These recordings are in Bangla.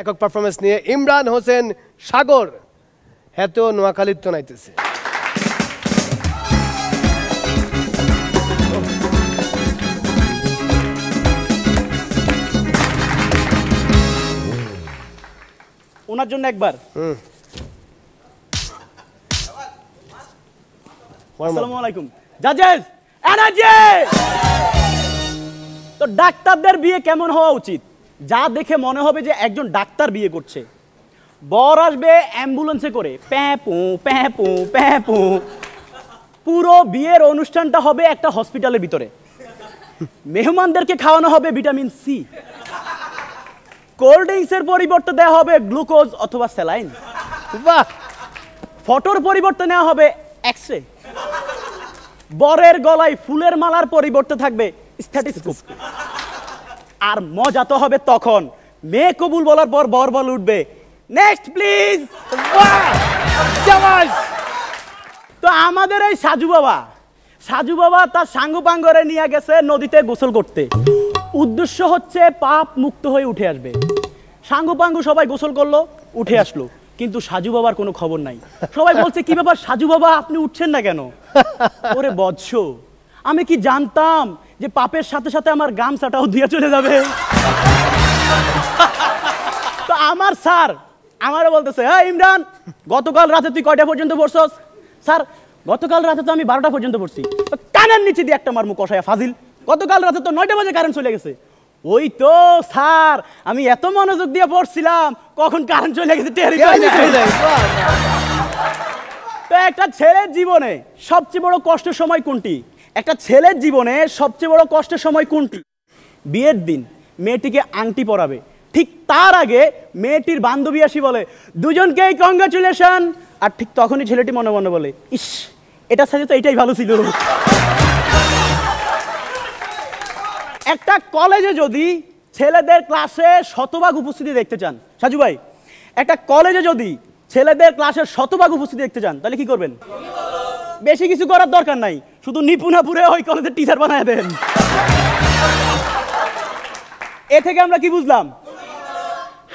একক পারফরমেন্স নিয়ে ইমরান হোসেন সাগর হেতো নোয়াখালীর তো নাইতেছে। ওনার জন্য একবার। আসসালামু আলাইকুম জাজেস, এনার্জি। তো ডাক্তারদের বিয়ে কেমন হওয়া উচিত? যা দেখে মনে হবে যে একজন ডাক্তার বিয়ে করছে। বর আসবে অ্যাম্বুলেন্সে করে, প্যাপু প্যাপু প্যাপু। পুরো বিয়ের অনুষ্ঠানটা হবে একটা হসপিটালের ভিতরে। মেহমানদেরকে খাওয়ানো হবে ভিটামিন সি। কোল্ড ড্রিঙ্কসের পরিবর্তে দেওয়া হবে গ্লুকোজ অথবা স্যালাইন। বাহ! ফটোর পরিবর্তে নেওয়া হবে এক্স-রে। বরের গলায় ফুলের মালার পরিবর্তে থাকবে স্ট্যাথোস্কোপ। আর মজা তো হবে তখন মেয়ে কবুল বলার পর বর বল উঠবে, নেক্সট প্লিজ। তো আমাদের এই সাজু বাবা তার সাঙ্গুপাঙ্গরে নিয়ে গেছে নদীতে গোসল করতে। উদ্দেশ্য হচ্ছে পাপ মুক্ত হয়ে উঠে আসবে। সাঙ্গুপাঙ্গু সবাই গোসল করলো, উঠে আসলো, কিন্তু সাজু বাবার কোনো খবর নাই। সবাই বলছে কি ব্যাপার সাজু বাবা, আপনি উঠছেন না কেন? ওরে বৎস, আমি কি জানতাম যে পাপের সাথে সাথে আমার গামছাটাও দিয়ে চলে যাবে। তো আমার স্যার আমারও বলতেছে, হ্যাঁ ইমরান, গতকাল রাতে তুই কয়টা পর্যন্ত পড়ছস? স্যার গতকাল রাতে তো আমি 12টা পর্যন্ত পড়ছি। কানের নিচে দিয়ে একটা মারমু কষায়া ফাজিল, গতকাল রাতে তো 9টা বাজে কারেন্ট চলে গেছে। ওই তো স্যার, আমি এত মনোযোগ দিয়ে পড়ছিলাম, কখন কারেন্ট চলে গেছে টেরই পাই না। তো একটা ছেলের জীবনে সবচেয়ে বড় কষ্টের সময় কোনটি? একটা ছেলের জীবনে সবচেয়ে বড় কষ্টের সময় কোনটি? বিয়ের দিন মেয়েটিকে আংটি পরাবে, ঠিক তার আগে মেয়েটির বান্ধবী আসি বলে দুজনকেই কংগ্রাচুলেশন। আর ঠিক তখনই ছেলেটি মনে মনে বলে, ইস, এটা সাথে তো এটাই ভালো ছিল। একটা কলেজে যদি ছেলেদের ক্লাসে শতভাগ উপস্থিতি দেখতে চান, সাজু ভাই, একটা কলেজে যদি ছেলেদের ক্লাসের শতভাগ উপস্থিতি দেখতে চান, তাহলে কি করবেন? বেশি কিছু করার দরকার নাই, শুধু নিপুণাপুরে ওই কলেজের টিচার বানায় দেন। এ থেকে আমরা কি বুঝলাম?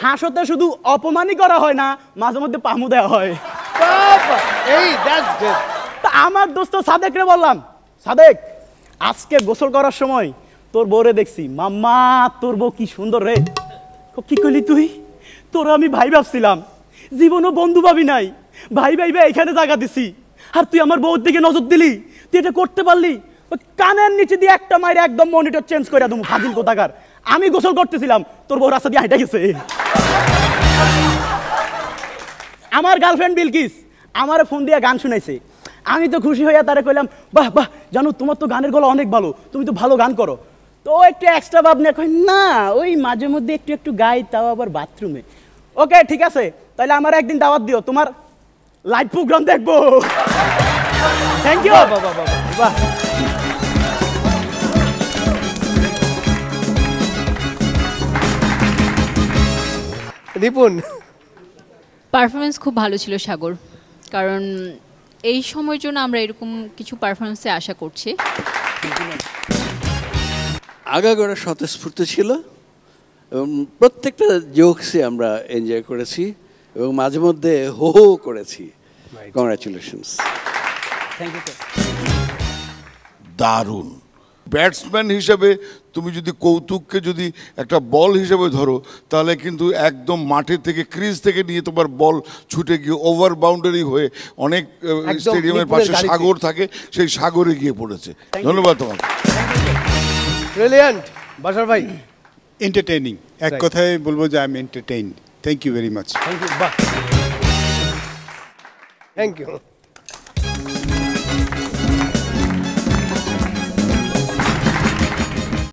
হাসতে শুধু অপমানই করা হয় না, মাঝে মধ্যে পামু দেওয়া হয়। আমার দোস্ত সাদেকরে বললাম, সাদেক, আজকে গোসল করার সময় তোর বউরে দেখছি, মাম্মা তোর বউ কি সুন্দর রে। কি করলি তুই? তোর আমি ভাই ভাবছিলাম, জীবনও বন্ধু ভাবি নাই, ভাই এখানে জায়গা দিছি, আর তুই আমার বউর দিকে নজর দিলি, তুই এটা করতে পারলি? কানের নিচে দিয়ে একটা মাইরে একদম মনিটর চেঞ্জ করে দেবো, ফাজিল কোথাকার। আমি গোসল করতেছিলাম, তোর বউ রাস্তা দিয়ে হাঁটা গেছে। আমার গার্লফ্রেন্ড বিলকিস আমার ফোন দিয়ে গান শুনাইছে। আমি তো খুশি হইয়া তারে কইলাম, বাহ বাহ, জানো তোমার তো গানের গলা অনেক ভালো, তুমি তো ভালো গান করো। তো একটু এক্সট্রা ভাব নিয়ে কই, না ওই মাঝে মধ্যে একটু গাই, তাও আবার বাথরুমে। ওকে ঠিক আছে, তাহলে আমার একদিন দাওয়াত দিও, তোমার লাইভ প্রোগ্রাম দেখবো। Thank you. বাহ, রিপুন পারফরমেন্স খুব ভালো ছিল সাগর, কারণ এই সময়ের জন্য আমরা এরকম কিছু পারফরমেন্সে আশা করছি। আগাগোড়া স্বতঃস্ফূর্ত ছিল এবং প্রত্যেকটা জোকসে আমরা এনজয় করেছি এবং মাঝে মধ্যে হো হো করেছি। কংগ্রাচুলেশনস। Thank you sir. দারুণ ব্যাটসম্যান হিসেবে তুমি যদি কৌতুককে যদি একটা বল হিসেবে ধরো, তাহলে কিন্তু একদম মাঠে থেকে ক্রিজ থেকে নিয়ে তোমার বল ছুটে গিয়ে ওভার বাউন্ডারি হয়ে অনেক স্টেডিয়ামের পাশে সাগর থাকে, সেই সাগরে গিয়ে পড়েছে। ধন্যবাদ তোমাকে। ব্রিলিয়ান্ট। বাশার ভাই এন্টারটেইনিং, এক কথায় বলবো যে I am entertained. Thank you very much. Thank you. বাহ, থ্যাংক ইউ।